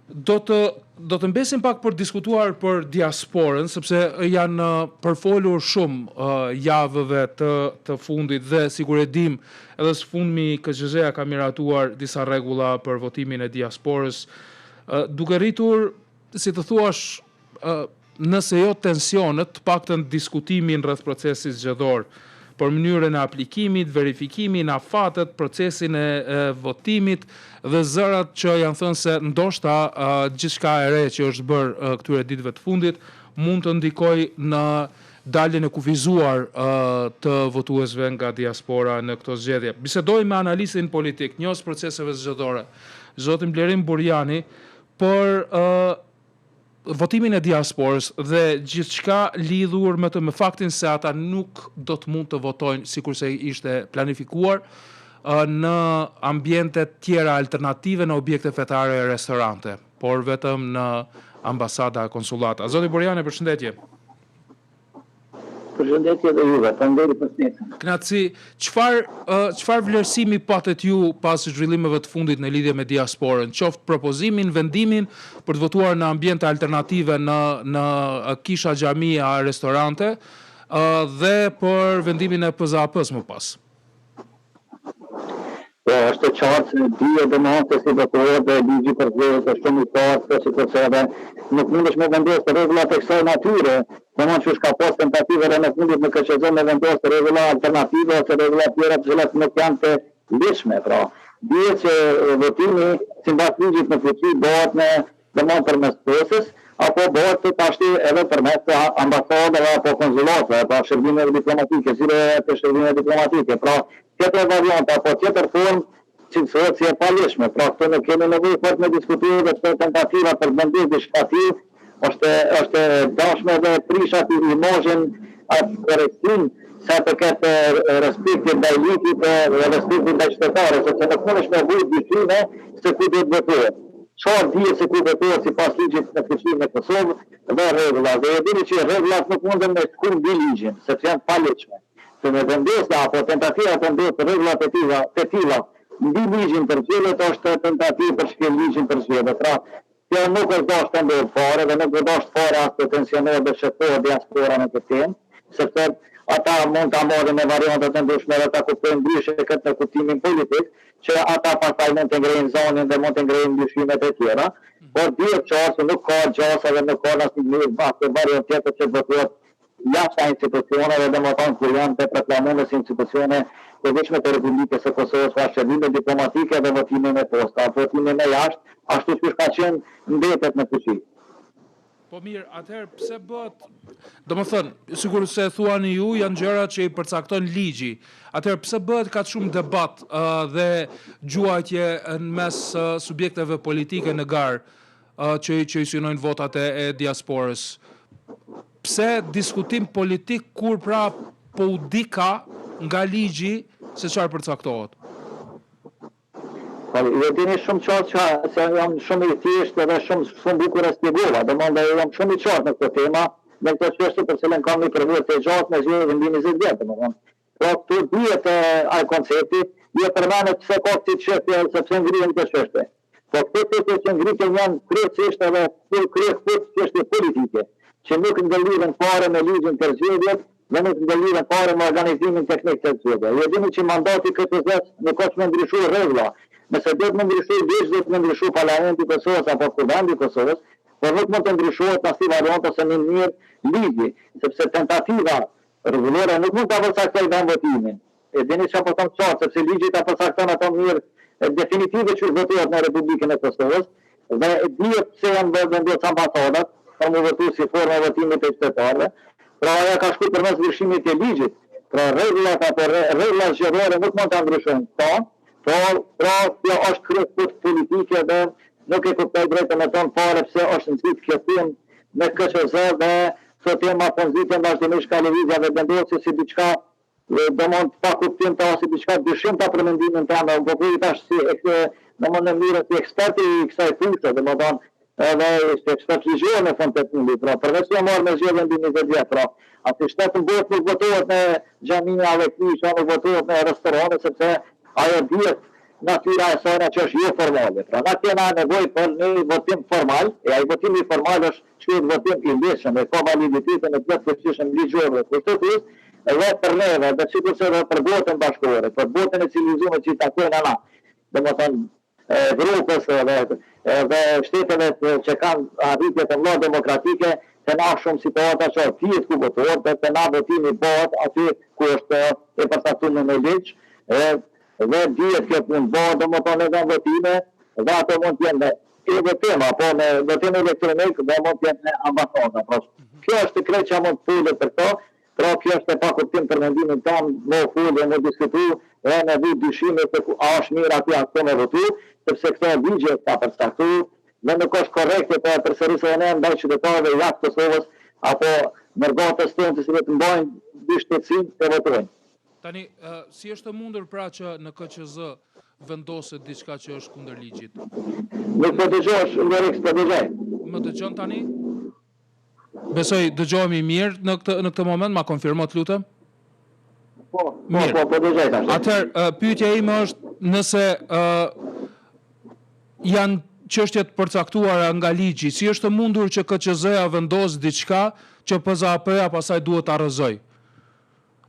Do të mbesim pak për diskutuar për diasporën, sepse janë përfolur shumë javëve të fundit dhe sikur e dim, edhe së fundmi KQZ-ja ka miratuar disa rregulla për votimin e diasporës, duke rritur, si të thuash, nëse jo tensionet, paktën diskutimin rreth procesit zgjedhor, për mënyrën e aplikimit, verifikimin, afatet, procesin e votimit dhe zërat që janë thënë se ndoshta gjithçka e re që është bërë këtyre ditëve të fundit mund të ndikojë në daljen e kufizuar të votuesve nga diaspora në këto zgjedhje. Bisedoj me analistin politik, njohës proceseve zgjedhore, zotin Blerim Burjani, për votimin e diasporës dhe gjithçka lidhur me faktin se ata nuk do të mund të votojnë sikurse ishte planifikuar në ambiente tjera alternative në objekte fetare e restorante, por vetëm në ambasada, konsullata. Zoti Burjani, përshëndetje. Përshëndetje dhe juve, faleminderit për ftesën. Knaçi, çfarë vlerësimi patet ju pas zhvillimeve të fundit në lidhje me diasporën, qoftë propozimin, vendimin për të votuar në ambiente alternative në kisha, xhamia, restorante, dhe për vendimin e PZAP-s më pas? Është qartë se dije domosdoshmë se si votohet dhe ligji për zgjedhjet është shumë i qartë, sepse edhe nuk mundesh me vendosë rregullat e kësaj natyre, domosdoshmë që ka pas tentative në fundit në KQZ me vendosë rregulla alternative ose rregulla të tjera të cilat nuk janë të lishme, pra. Dije që votimi sipas ligjit në fuqi bëhet në domosdoshmë përmes postës apo bëhet tashti edhe përmes ambasadave apo konsullatave, pra shërbimeve diplomatike, shërbime diplomatike, pra tjetër variant apo tjetër formë që thotë si e palishme. Pra këto ne kemi nevojë fort me diskutuar dhe këto tentativa për vendim diçka tillë është dashme dhe prishat imazhin atë korrektim sa përket respektit ndaj ligjit dhe respektit ndaj qytetarëve, sepse nuk mundesh me vujt dyshime se ku do të votohet. Çfarë dihet se ku votohet sipas ligjit në fuqinë e Kosovës dhe rregulla. Dhe e dini që rregullat nuk munden me shkruaj mbi ligjin, sepse janë palishme. Se me vendosja apo tentativa të vendosë rregullat e tilla mbi ligjin për zgjedhjet është tentativë për shkel ligjin për zgjedhjet. Pra, kjo nuk është dashur të ndodhë fare dhe nuk është dashur fare as të tensionohet dhe shqetësohet diaspora në këtë temë, sepse ata mund ta marrin me variante të ndryshme dhe ta kuptojnë ndryshe këtë në kuptimin politik, që ata pastaj mund të ngrejnë zonin dhe mund të ngrejnë ndryshimet e tjera. Por dihet qartë se nuk ka gjasa dhe nuk ka asnjë variant tjetër që votohet jashtë institucioneve dhe më tonë kur janë të proklamuar si institucione të veçme të Republikës së Kosovës pa shërbime diplomatike dhe votimin e posta. Votimin e jashtë, ashtu siç ka qenë mbetet në fuqi. Po mirë, atëherë pse bëhet, domethënë, sikur se thuani ju, janë gjëra që i përcakton ligji. Atëherë pse bëhet kaq shumë debat dhe gjuajtje në mes subjekteve politike në garë që i synojnë votat e diasporës? Pse diskutim politik kur pra po u dika nga ligji se çfarë përcaktohet? Jo dini shumë qartë se jam shumë i thjeshtë dhe shumë bukur e shpjegova, domethënë jam shumë i qartë në këtë tema, në këtë çështje për cilën kam një përvojë të gjatë me zgjedhjen e 20 vjet, domethënë. Pra këtu dihet ai koncepti, jo përmendet pse ka këtë çështje sepse ngrihen këtë çështje. Po këto që ngrihen janë kryesisht edhe çështje politike, që nuk ndalliren fare me ligjin për zgjedhjet dhe nuk ndalliren fare me organizimin teknik të zgjedhjeve. Ju dini që mandati KQZ nuk ka të ndryshojë rregulla. Nëse do të ndryshojë ligj, do të ndryshojë Parlamenti i Kosovës apo Kuvendi i Kosovës, por nuk mund të ndryshohet asnjë variant ose në mënyrë ligji, sepse tentativa rregullore nuk mund ta përcaktojë vend votimin. E dini çfarë po them qartë, sepse ligji ta përcakton ato në mënyrë definitive që votohet në Republikën e Kosovës dhe dihet se janë vendosur ambasadat për më votu si forma e votimit të qytetarëve. Pra ajo ka shkuar përmes ndryshimit të ligjit. Pra rregullat apo rregullat zgjedhore nuk mund ta ndryshojnë këto. Pra kjo është kryesisht politike dhe nuk e kuptoj drejtën e tonë fare pse është nxit kjo temë në KQZ dhe kjo tema po nxiten vazhdimisht ka lëvizja dhe vendosi si diçka domon pa kuptim ta ose diçka dyshim ta për mendimin tonë, po kujt tash si domon në mënyrë si eksperti i kësaj fushë, domon edhe ekspert ligjor në fund të fundit, pra përveç se marrë me zgjedhjen 20 vjet, pra aty shtetën bëhet nuk votohet në xhamia dhe kisha, nuk votohet në restorante sepse ajo dihet natyra e saj që është jo formale. Pra na kena nevojë për një votim formal, e ai votimi formal është quhet votim i lëshëm, e ka validitetin e plotësishëm ligjore. Kushtetues edhe për neve, dhe sikurse edhe për botën bashkëore, për botën e civilizuar që i takojnë ana. Domethënë Evropës dhe shteteve që kanë arritje të mëdha demokratike, të na shumë situata që tjetë ku votohet, dhe të na votimi bëhet aty ku është e përcaktuar në ligj, dhe dihet kjo punë bëhet domethënë edhe votime, dhe ato mund të jenë e votime, apo në votim elektronik dhe mund të jenë në ambasada. Pra, kjo është krejt që mund të fulet për këto, pra kjo është e pa kuptim për mendimin tonë, më fulet, më diskutu, dhe në vi dyshime se a është mirë aty ato me votu, sepse këto ligje ka përcaktuar, dhe nuk është korrekte për përsërisë e ne ndaj qytetarëve jashtë Kosovës apo mërgatës tonë të cilët mbajnë dy shtetësinë të votojnë. Tani, si është mundur pra që në KQZ vendoset diçka që është kundër ligjit? Nuk po dëgjosh, Lorik, po dëgjoj. Më dëgjon tani? Besoj dëgjohemi mirë në këtë moment, ma konfirmo të lutem? Po dëgjoj tash. Atëherë, pyetja ime është nëse janë çështjet përcaktuara nga ligji, si është mundur që KQZ-ja vendos diçka që PZAP-ja pastaj duhet ta rrëzoj?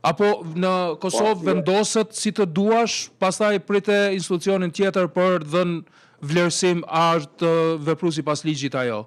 Apo në Kosovë vendoset si të duash, pastaj prite institucionin tjetër për dhënë vlerësim a është vepruesi pas ligjit ajo?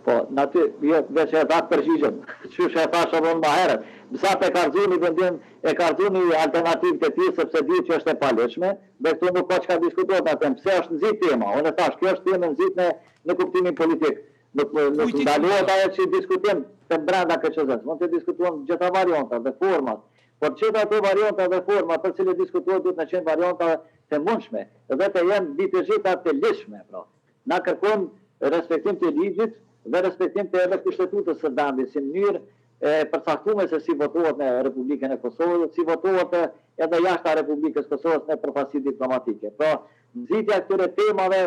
Po, naty, jo, veç e datë përgjigjem, qysh e thash edhe më herët. Sa e Karzuni vendim, e Karzuni alternativë të tij sepse di që është e paleshme, dhe këtu nuk ka çka diskutohet atë, pse është nxit tema. Unë thash, kjo është temë nxit në kuptimin politik. Nuk ndalohet ajo që diskutojmë të brenda KQZ-s, mund të diskutojmë gjitha variantat dhe format. Por gjitha ato varianta dhe format për cilët diskutohet duhet të qenë varianta të mundshme, dhe të jenë ditëzhita të lishme, pra. Na kërkojmë respektim të ligjit dhe respektim të edhe kushtetutës së vendit, si mënyrë përcaktuar se si votohet në Republikën e Kosovës, si votohet edhe jashtë Republikës Kosovës në përfaqësi diplomatike. Pra, nxitja e këtyre temave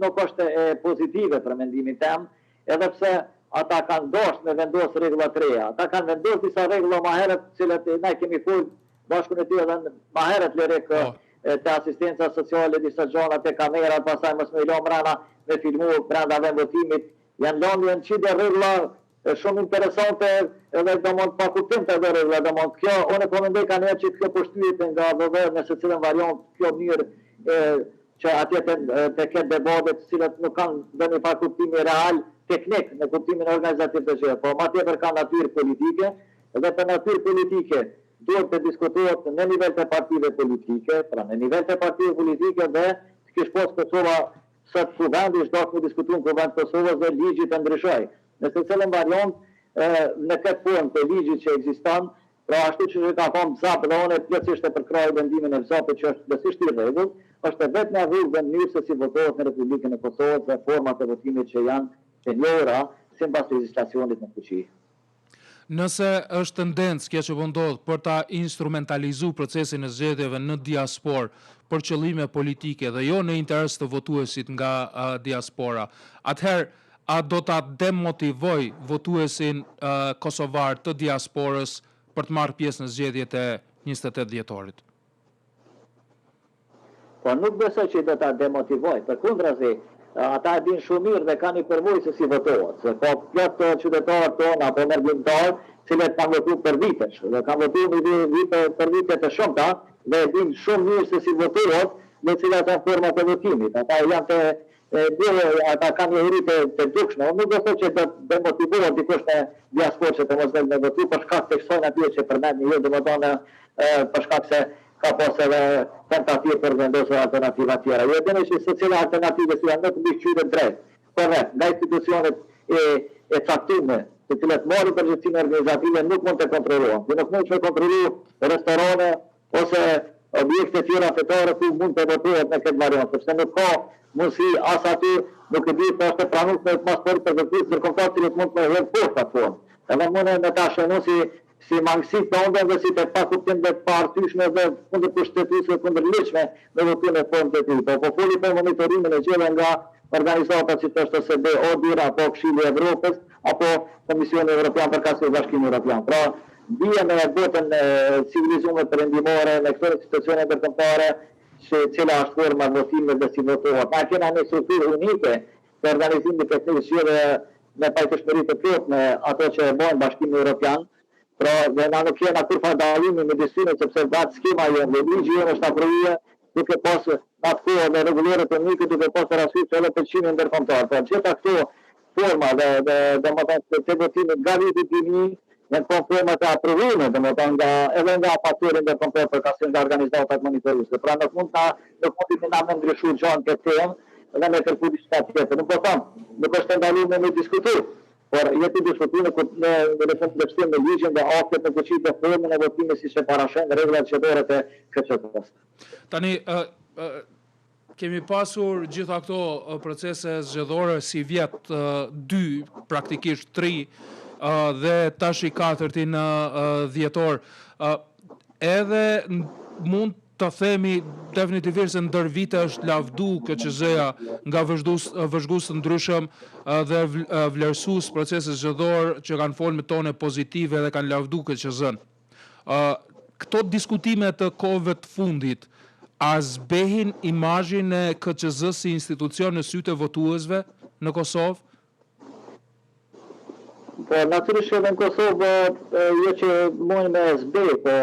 nuk është pozitive për mendimin tim, edhe pse ata kanë dashur me vendos rregulla të reja. Ata kanë vendosur disa rregulla më herët, të cilat ne kemi folur bashkë me ty edhe më herët Lorek, të asistenca sociale, disa gjëra te kamerat, pastaj mos më lëm rana me filmu brenda votimit. Janë lënë çdo rregulla shumë interesante edhe domon pa kuptim të rregulla, domon kjo unë po mendoj kanë që kjo poshtyhet nga VV në secilën variant, kjo mënyrë që atje të ketë debate të cilat nuk kanë dhënë pa kuptimi real teknik në kuptimin organizativ të gjë, por më tepër kanë natyrë politike, dhe për natyrë politike duhet të diskutohet në nivel të partive politike, pra në nivel të partive politike dhe të kish pas Kosova sot ku vendi është dashur të diskutojnë ku vend Kosovës dhe ligji të ndryshoj. Në secilën variant në këtë punë të ligjit që ekziston, pra ashtu që ka thonë ZAP dhe unë plotësisht e përkraj vendimin e ZAP që është plotësisht i rregullt, është vetëm e rregull dhe mënyrë se si votohet në Republikën e Kosovës dhe format e votimit që janë të njohura sipas legjislacionit në fuqi. Nëse është tendencë kjo që po ndodh për ta instrumentalizuar procesin e zgjedhjeve në diasporë për qëllime politike dhe jo në interes të votuesit nga diaspora, atëherë a do ta demotivoj votuesin kosovar të diasporës për të marrë pjesë në zgjedhjet e 28 dhjetorit? Po nuk besoj që do ta demotivoj, përkundrazi, ata e dinë shumë mirë dhe kanë i përvojë se si votohet, se po plot qytetarët tonë apo mërgjimtarë, cilët kanë votuar për vitesh, dhe kanë votuar për vite të shumta, dhe e dinë shumë mirë se si votohet, në cilat janë format e votimit. Ata janë ata kanë njohuri të dukshme. Unë nuk besoj që do demotivohet dikush në diasporë që të mos vëllë me votu, për shkak të kësaj natyrë që përmendni ju, domethënë për shkak se ka pas edhe tentativë për vendosur alternativa tjera. Jo dini që secila alternativë si janë të bëjë drejt. Korrekt, nga institucionet e caktuara, të cilat marrin përgjegjësinë organizative nuk mund të kontrollohen. Dhe nuk mund të kontrollojë restorane ose objekte tjera fetare ku mund të votohet në këtë variant, sepse nuk ka mundësi as aty nuk e di të është pranuar me pasport për vetë ndërkombëtar që mund të hedh poshtë atë. Edhe mund të ta shënoj si mangësi të ndonjë dhe si të pa kuptim dhe të partyshme dhe kundër kushtetuese kundër ligjshme në votim e formë të tij. Po foli për monitorimin e gjëra nga organizata si është OSD, ODIHR apo Këshilli i Evropës apo Komisioni Evropian për Kasin e Bashkimit Evropian. Pra, bie në botën civilizuar perëndimore në këto situacione ndërkombëtare se cila është forma e votimit dhe si votohet. Na kena një strukturë unike të organizimit të teknikës zgjedhjeve me pajtueshmëri të plotë me ato që e bën Bashkimi Evropian. Pra, dhe na nuk kena kurrë dallimi midis tyre sepse vetë skema jonë dhe ligji jonë është aprovuar duke pas atë kohë dhe rregulloret teknike duke pas parasysh edhe pëlqimin ndërkombëtar. Pra, gjitha këto forma dhe të votimit nga viti 2000 në konforma të aprovume, edhe nga faktorin dhe përkasin nga organizatat monitoruese. Pra nuk mund të na me ndryshu gjanë këtë temë dhe me kërku diçka tjetër. Nuk po tham, nuk është ndaluar me diskutu, por jeti diskutu në refundësim me ligjin dhe aktet në fuqi të formën e votimit siç e parashën rregullat zgjedhore të KCK-s. Tani kemi pasur gjitha këto procese zgjedhore si vjet 2, praktikisht 3, dhe tash i 4-tin dhjetor. Edhe mund të themi definitivisht se ndër vite është lavdu KQZ-ja nga vëzhgues të ndryshëm dhe vlerësues proceses zgjedhor që kanë folme tone pozitive dhe kanë lavdu KQZ-n. Këto diskutime të kohëve të fundit a zbehin imazhin e KQZ si institucion në sytë e votuesve në Kosovë? Po, natyrisht edhe në Kosovë jo që mund me zbej, po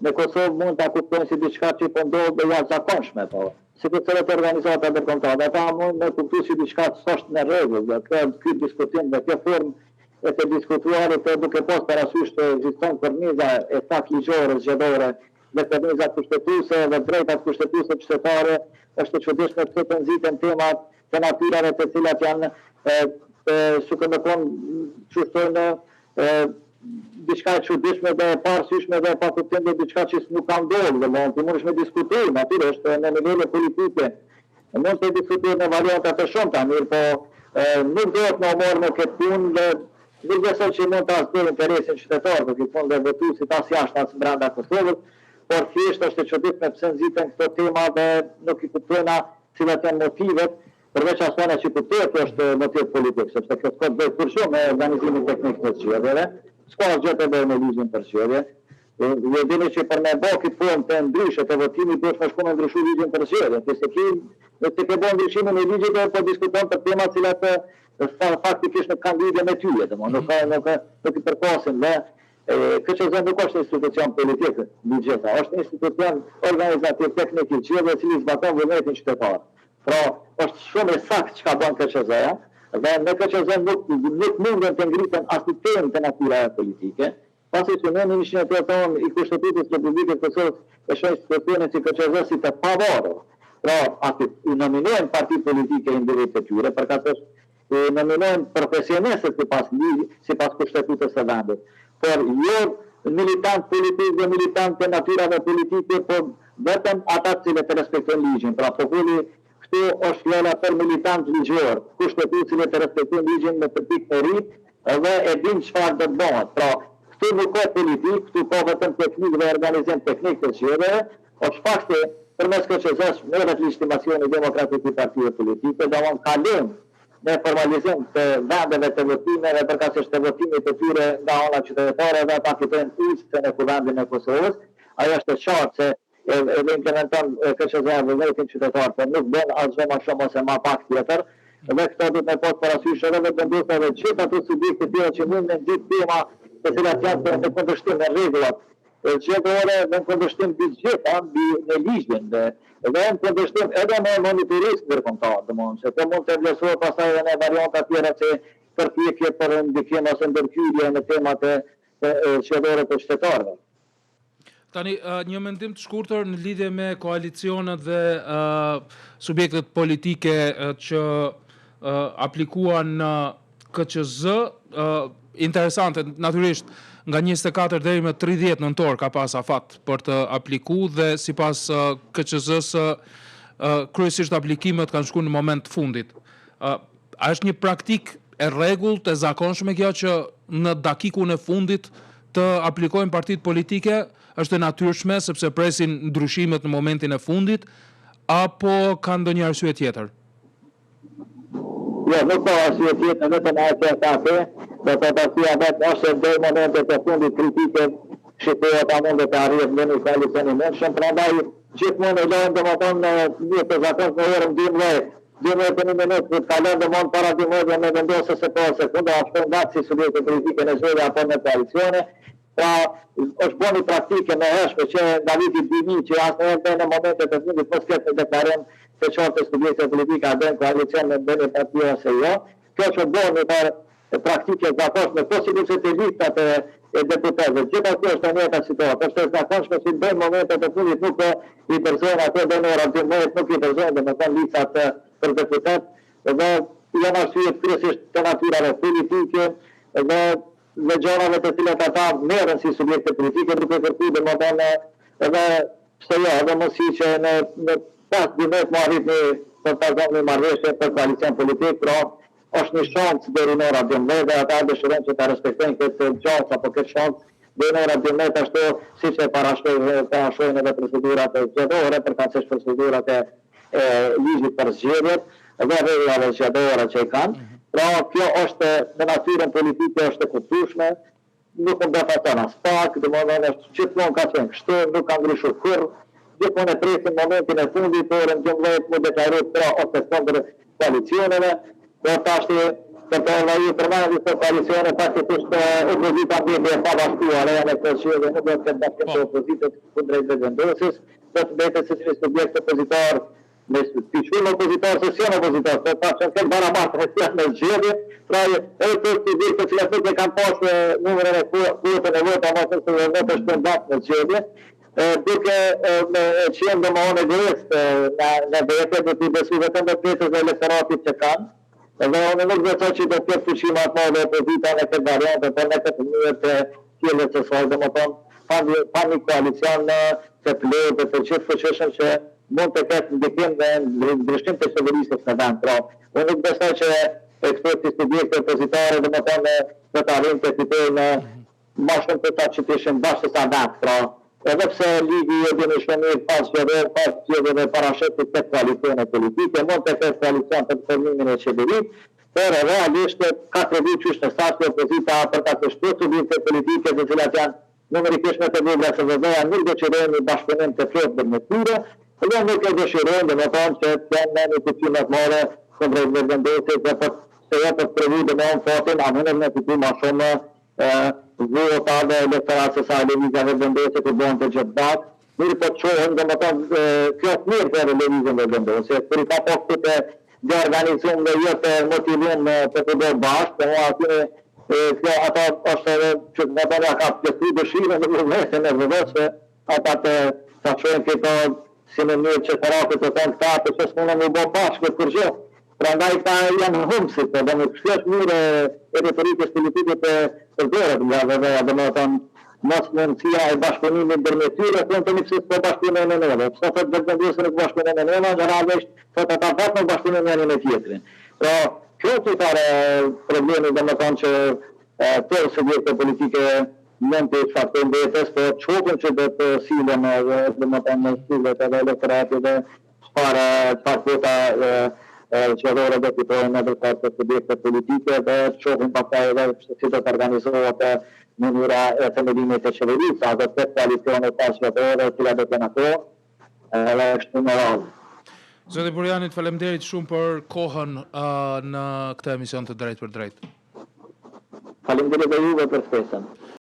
në Kosovë mund të kuptojnë si diçka që po ndodhë dhe jashtëzakonshme, po. Si të cilat organizata ndërkombëtare, ata mund me kuptu si diçka që s'është në rregull, dhe ky diskutim dhe kjo formë e të diskutuarit të duke pas parasysh të ekziston korniza e fakt ligjore zgjedhore dhe korniza kushtetuese dhe drejtat kushtetuese qytetare, është e çuditshme pse të nxiten temat të natyrave të cilat janë suke me konë qështojnë diçka e çuditshme dhe e parësyshme dhe pa kuptim dhe diçka që nuk ka ndodhur, dhe mund të mundesh me diskutu, natyrisht në nivele politike. Mund të diskutohet në varianta të shumta, mirë po nuk duhet në marrë në këtë punë dhe nuk besoj që mund të asgjë interesin qytetar për këtë punë dhe votuesit as jashtë as brenda Kosovës, por thjesht është e çuditshme pse nxiten këto tema dhe nuk i kuptojna cilat janë motivet. Përveç asana që kuptohet është motiv politik, sepse kjo s'ka të bëjë kurrë me organizimin teknik të zgjedhjeve, s'ka gjë të bëjë me ligjin për zgjedhje. Ju dini që për me bë këtë formë të ndryshe të votimit duhet të shkojmë ndryshu ligjin për zgjedhje. Nëse ke bën ndryshimin e ligjit do të diskuton për tema të cilat faktikisht nuk kanë lidhje me tyje, nuk i përkasin dhe KQZ nuk është institucion politik, ligjeta, është institucion organizativ teknik i zgjedhjeve i cili zbaton vullnetin qytetar. Pra, është shumë e saktë çka bën KQZ-ja dhe në KQZ nuk munden të ngriten as një temë të natyra politike, pasi që në 108 i Kushtetutës së Republikës së Kosovës e shohin situacionin si KQZ si të pavarur. Pra, aty i nominojnë parti politike individ të tyre, përkatësh i nominojnë profesionistët sipas Kushtetutës së vendit. Por jo militant politik dhe militant të natyrave politike, por vetëm ata që të respektojnë ligjin. Pra, populli këtu është fjala për militant ligjor, kushtetuesit të respektojnë ligjin me përpik të rit dhe e din çfarë do të bëhet. Pra, këtu nuk ka politik, këtu ka vetëm teknik dhe organizim teknik të zgjedhjeve, është fakti përmes KQZ-s merret legitimacioni demokratik i partive politike, dhe mund kalim në formalizim të vendeve të votimeve përkatësh të votimit të tyre nga ana qytetare dhe ata fitojnë ulësën e kuvendit në Kosovës. Ajo është e qartë se edhe implementon KQZ-ja vullnetin qytetar, por nuk bën asgjë më shumë ose më pak tjetër. Dhe këto duhet me pas parasysh edhe me vendosave të gjithë ato subjekte tjera që mund me nxit tema të cilat janë në kundërshtim me rregullat zgjedhore, në kundërshtim të gjitha me ligjin dhe në kundërshtim edhe me monitorizëm ndërkombëtar, domethënë se kjo mund të vlerësohet pastaj edhe në varianta tjera që përpjekje për ndikim ose ndërhyrje në temat e zgjedhore të qytetarëve. Tani, një mendim të shkurtër në lidhje me koalicionet dhe subjektet politike që aplikuan në KQZ, interesante, natyrisht, nga 24 deri më 30 nëntor ka pas afat për të aplikuar dhe sipas KQZ-s kryesisht aplikimet kanë shkuar në moment të fundit. A është një praktik e rregullt e zakonshme kjo që në dakikun e fundit të aplikojnë partitë politike? Është e natyrshme sepse presin ndryshimet në momentin e fundit, apo ka ndonjë arsye tjetër? Jo, nuk ka arsye tjetër, vetëm ajo që ka dhe të partia vetë është deri momentet e fundit kritike shqiptohet a mundet të arrihet në një koalicion i mundshëm, prandaj gjithmonë e lojnë domethënë një të zakonshme në orën 12. 12 minutë për të kalon domon para 12 me vendosë se po sekunda ashtu ndatë si subjekte politike në zgjedhje apo në koalicione. Pra është bëni praktike me hershme që nga viti 2000 që asnjëherë në momentet e fundit mos ketë të deklarim se çfarë subjekte politike a bën koalicion me bënë partia ose jo. Kjo që bëni për praktike zakonshme posibilitet të listat e deputetëve. Gjithashtu është një tjetër situatë, është zakonshme si në momentet e fundit nuk i përzojnë ato në ora 12 nuk i përzojnë domethënë listat për deputet, dhe janë arsye kryesisht të natyrave politike dhe gjërave të cilat ata merren si subjekte politike duke kërkuar domethënë edhe pse jo, edhe mos i që në pas 12 më arrit të pazon një marrëveshje për koalicion politik, pra është një shansë deri në ora 12 dhe ata dëshirojnë që ta respektojnë këtë gjatë apo këtë shansë deri në ora 12 ashtu siç e parashojnë edhe procedurat e zgjedhore, përkatësisht procedurat e ligjit për zgjedhjet dhe rregullave zgjedhore që i kanë. Pra kjo është në natyrën politike është e kuptueshme, nuk do ta thonë as pak, domethënë është gjithmonë ka qenë kështu, nuk ka ndryshuar kurrë. Gjithmonë e presin momentin e fundit për orën 12 më deklaruar pra ose kundër koalicioneve. Do tashti të përvajë përmendje të koalicione faktikisht opozita bie e pabashkuar në këtë zgjedhje, nuk do të ketë bashkë opozitës kundrejt vendosjes, do të bëhet se si subjekt opozitar me piqun opozitar se si opozitar, po pashën këtë barabartë në zgjedhje, pra edhe të subjekt të cilat nuk e kanë pasur numrin e kuotën e vota më se vetë të shpërndat në zgjedhje, duke qenë domosdoshmë egoist në vetë do të besu vetëm në pjesën e elektoratit që kanë. Dhe unë nuk besoj që do të ketë fuqi më të madhe opozita në këtë variantë, por në këtë mënyrë të tjera të saj, domethënë pa një koalicion të plot të gjithë fuqishëm që mund të ketë ndikim në ndryshim të qeverisë në vend. Pra, unë nuk besoj që eksperti subjekte opozitare domethënë do të arrijnë të fitojnë më shumë të ta që të ishin bashkë sa vend. Pra, edhe pse ligji e dini shumë mirë pas zgjedhjeve parashitet të koalicione politike, mund të ketë koalicion për formimin e qeverisë, por realisht ka treguar që është saktë opozita për ta kështuar subjekte politike të cilat janë numerikisht më të vogla se vetë, nuk dëshirojnë një bashkëpunim të plotë me tyre, dhe nuk e dëshirojnë domethënë që të kenë një fuqi më të madhe kundrejt vendosjes dhe për se ja të prevuar domethënë fatin, a mundem ne të kemi më shumë vota dhe elektorat se sa lëvizjave vendosje të bëhen të gjithë datë, mirë po të qohen domethënë kjo është mirë për lëvizjen e vendosjes, për i ka postë të organizuar dhe jo të motivuar të të bëjë bashkë, por aty kjo ata është edhe që domethënë ka pjesë dëshirën në vullnetin e vendosjes, ata të çohen këto si në mënyrë që paratë të thonë këta të s'mundën të bëjnë bashkë për gjë. Prandaj ta janë humsit, dhe në kështë mënyrë e retorikës politike të përdoret nga vetë, domethënë mos mundësia e bashkëpunimit ndërmjet tyre, thonë të pse po bashkëpunojnë me neve. Pse thotë vendosjen e bashkëpunimit me neve, generalisht thotë ata vetëm bashkëpunojnë me njëri tjetrin. Pra, kjo është problemi domethënë që të subjekte politike mund të faktojnë vetës, po çokën që do të sillen domethënë në stylet edhe elektoratit dhe para vota qëllore dhe fitojnë edhe të subjekte politike dhe qohin pastaj edhe si do të organizohet mënyra e themelimit të qeverisë, a do të ketë koalicione pashvetore, cila do të ato, edhe kështu me radhë. Zoti Burianit, faleminderit shumë për kohën në këtë emision të Drejt për Drejt. Faleminderit edhe juve për ftesën.